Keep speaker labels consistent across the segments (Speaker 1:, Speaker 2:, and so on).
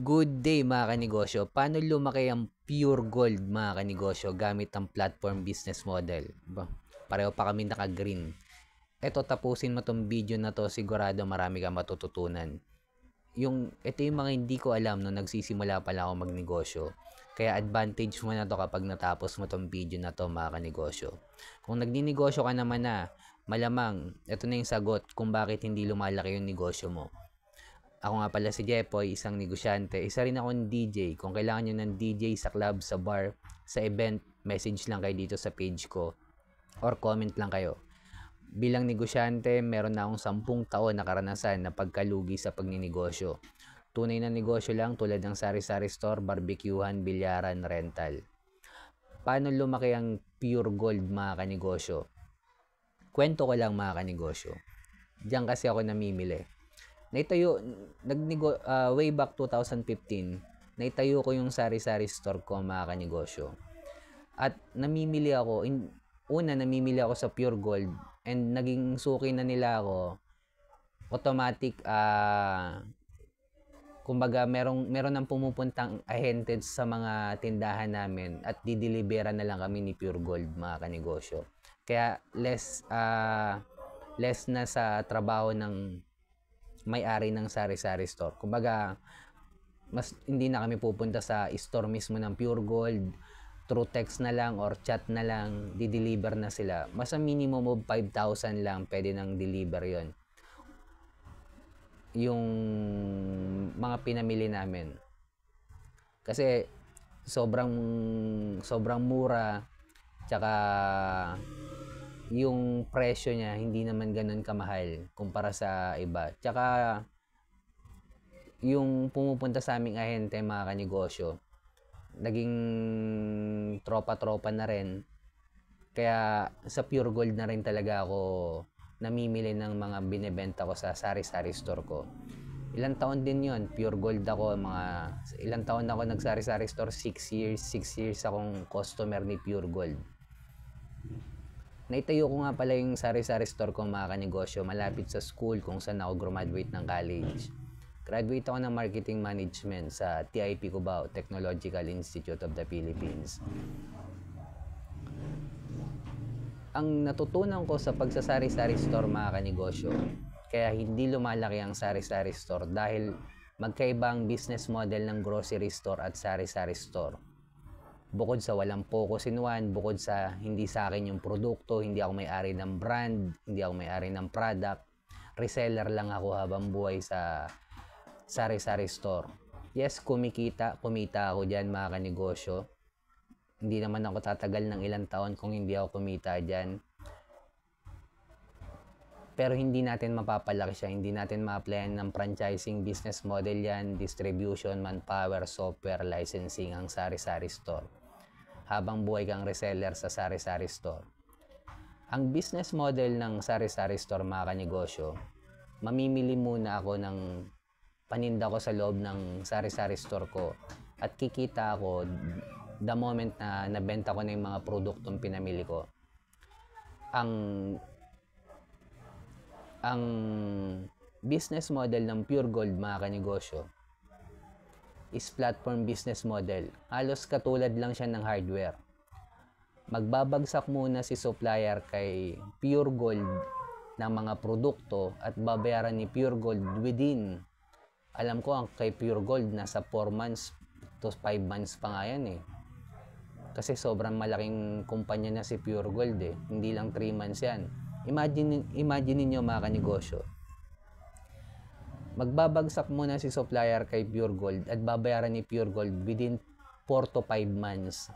Speaker 1: Good day mga kanegosyo. Paano lumaki ang pure gold mga kanegosyo gamit ang platform business model? Pareho pa kami naka-green. Eto, tapusin mo tong video na to, sigurado marami kang matututunan. Ito yung mga hindi ko alam nung nagsisimula pa lang ako magnegosyo. Kaya advantage mo na to kapag natapos mo tong video na to mga kanegosyo. Kung nagninegosyo ka naman na, malamang ito na yung sagot kung bakit hindi lumalaki yung negosyo mo. Ako nga pala si Jepoy, isang negosyante. Isa rin akong DJ. Kung kailangan nyo ng DJ sa club, sa bar, sa event, message lang kayo dito sa page ko or comment lang kayo. Bilang negosyante, meron na akong 10 taon na karanasan na pagkalugi sa pagninegosyo. Tunay na negosyo lang tulad ng sari-sari store, barbecuehan, bilyaran, rental. Paano lumaki ang pure gold mga kanegosyo? Kwento ko lang mga kanegosyo. Diyan kasi ako namimili. Way back 2015, naitayo ko yung sari-sari store ko mga kanegosyo. At namimili ako, namimili ako sa Pure Gold and naging suki na nila ako. Automatic, kumbaga meron nang pumupuntang ahente sa mga tindahan namin at dideliveran na lang kami ni Pure Gold mga kanegosyo. Kaya less na sa trabaho ng may-ari ng sari-sari store. Kumbaga, mas hindi na kami pupunta sa store mismo ng Pure Gold. Through text na lang or chat na lang, di-deliver na sila. Mas a minimum of 5,000 lang pwede nang deliver yon. Yung mga pinamili namin. Kasi sobrang mura, tsaka yung presyo niya hindi naman ganun kamahal kumpara sa iba. Tsaka yung pumupunta sa aming ahente mga kanegosyo, naging tropa-tropa na rin. Kaya sa Pure Gold na rin talaga ako namimili ng mga binebenta ko sa sari-sari store ko. Ilang taon din yon, Pure Gold ako, ilang taon ako nagsari-sari store, 6 years akong customer ni Pure Gold. Naitayo ko nga pala yung sari-sari store ko mga kanegosyo malapit sa school kung saan ako graduate ng college. Graduate ako ng Marketing Management sa TIP Cubao, Technological Institute of the Philippines. Ang natutunan ko sa pagsasari-sari store mga kanegosyo, kaya hindi lumalaki ang sari-sari store dahil magkaiba ang business model ng grocery store at sari-sari store. Bukod sa walang focus in one, bukod sa hindi sa akin yung produkto, hindi ako may-ari ng brand, hindi ako may-ari ng product, reseller lang ako habang buhay sa sari-sari store. Yes, kumita ako dyan mga kanegosyo. Hindi naman ako tatagal ng ilang taon kung hindi ako kumita dyan. Pero hindi natin mapapalaki siya, hindi natin ma-applyan ng franchising business model yan, distribution, manpower, software, licensing ang sari-sari store. Habang buhay kang reseller sa sari-sari store. Ang business model ng sari-sari store mga kanegosyo, mamimili muna ako ng paninda ko sa loob ng sari-sari store ko at kikita ako the moment na nabenta ko na yung mga produktong pinamili ko. Ang business model ng Pure Gold mga kanegosyo is platform business model. Halos katulad lang siya ng hardware. Magbabagsak muna si supplier kay Pure Gold ng mga produkto at babayaran ni Pure Gold within, alam ko ang kay Pure Gold nasa 4 months to 5 months pa nga yan eh. Kasi sobrang malaking kumpanya na si Pure Gold eh. Hindi lang 3 months yan. Imagine niyo mga kanegosyo. Magbabagsak muna si supplier kay Pure Gold at babayaran ni Pure Gold within 4 to 5 months.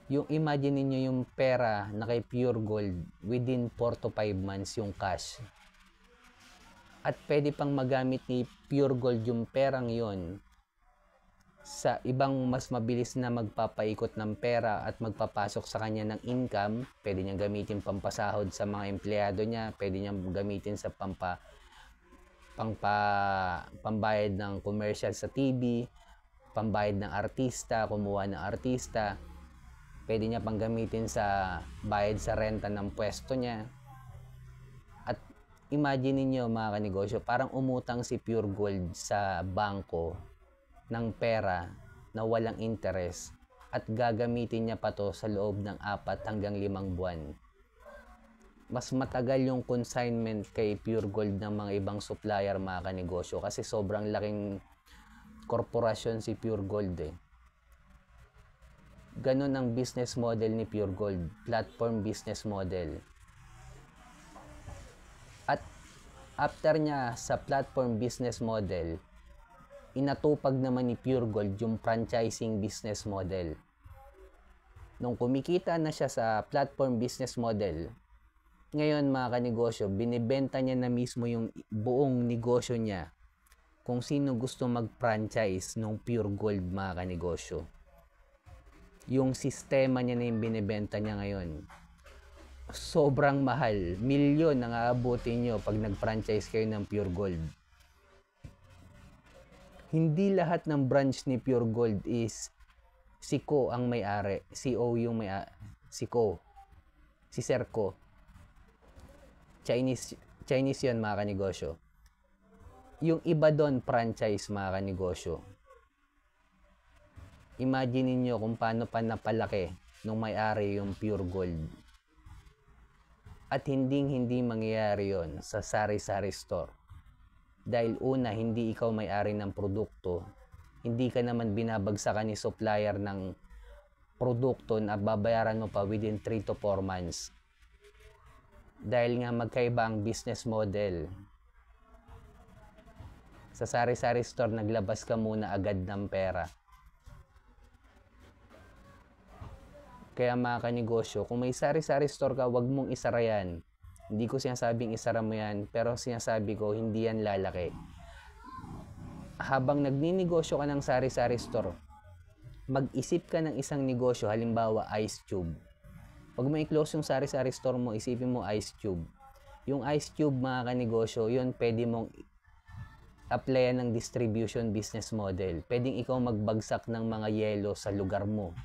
Speaker 1: Yung imagine niyo yung pera na kay Pure Gold within 4 to 5 months yung cash. At pwede pang magamit ni Pure Gold yung perang yon sa ibang mas mabilis na magpapaikot ng pera at magpapasok sa kanya ng income. Pwede niyang gamitin pampasahod sa mga empleyado niya, pwede niyang gamitin sa pambayad ng commercial sa TV, pambayad ng artista, kumuha ng artista, pwede niya pang gamitin sa bayad sa renta ng pwesto niya. At Imagine niyo mga kanegosyo, parang umutang si Pure Gold sa bangko ng pera na walang interest at gagamitin niya pa to sa loob ng 4 hanggang 5 buwan. Mas matagal yung consignment kay Pure Gold ng mga ibang supplier mga kanegosyo kasi sobrang laking korporasyon si Pure Gold eh. Ganon ang business model ni Pure Gold, platform business model. At after niya sa platform business model, inatupag naman ni Pure Gold yung franchising business model. Nung kumikita na siya sa platform business model, ngayon mga kanegosyo, binibenta niya na mismo yung buong negosyo niya kung sino gusto mag-franchise ng Pure Gold mga kanegosyo. Yung sistema niya na yung binibenta niya ngayon. Sobrang mahal. Milyon ang aabutin nyo pag nag-franchise kayo ng Pure Gold. Hindi lahat ng branch ni Pure Gold is si Ko ang may-ari. Si O yung may-ari. Si Ko. Si Sir Ko. Chinese yun mga kanegosyo. Yung iba doon franchise mga kanegosyo. Imagine niyo kung paano pa napalaki nung may-ari yung Pure Gold. At hindi mangyayari yon sa sari-sari store. Dahil una, hindi ikaw may-ari ng produkto. Hindi ka naman binabagsakan ni supplier ng produkto na babayaran mo pa within 3 to 4 months. Dahil nga magkaiba ang business model. Sa sari-sari store, naglabas ka muna agad ng pera. Kaya mga kanegosyo, kung may sari-sari store ka, wag mong isara yan. Hindi ko sinasabing isara mo yan, pero sinasabi ko, hindi yan lalaki. Habang nagninegosyo ka ng sari-sari store, mag-isip ka ng isang negosyo, halimbawa ice tube. Pag may close yung sari-sari store mo, isipin mo ice tube. Yung ice tube mga kanegosyo, yun pwede mong applyan ng distribution business model. Pwedeng ikaw magbagsak ng mga yelo sa lugar mo.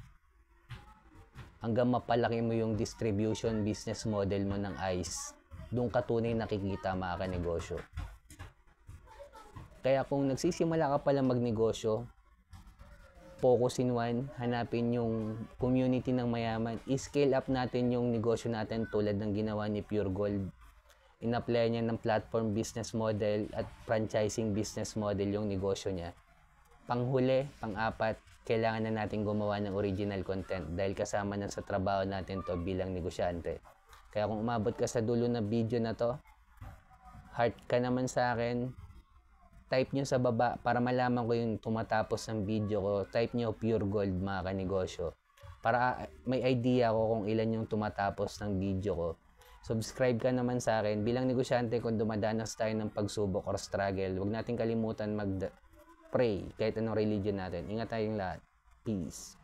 Speaker 1: Hanggang mapalaki mo yung distribution business model mo ng ice. Doon ka tunay nakikita mga kanegosyo. Kaya kung nagsisimula ka pala magnegosyo, focus in one, hanapin yung community ng mayaman, i-scale up natin yung negosyo natin tulad ng ginawa ni Pure Gold. In-apply niya ng platform business model at franchising business model yung negosyo niya. Panghuli, pang-apat, kailangan na natin gumawa ng original content dahil kasama na sa trabaho natin to bilang negosyante. Kaya kung umabot ka sa dulo na video na to, heart ka naman sa akin, type nyo sa baba para malaman ko yung tumatapos ng video ko. Type nyo Pure Gold mga kanegosyo para may idea ko kung ilan yung tumatapos ng video ko. Subscribe ka naman sa akin. Bilang negosyante, kung dumadanas tayo ng pagsubok or struggle, huwag natin kalimutan mag-pray kahit anong religion natin. Ingat tayong lahat. Peace.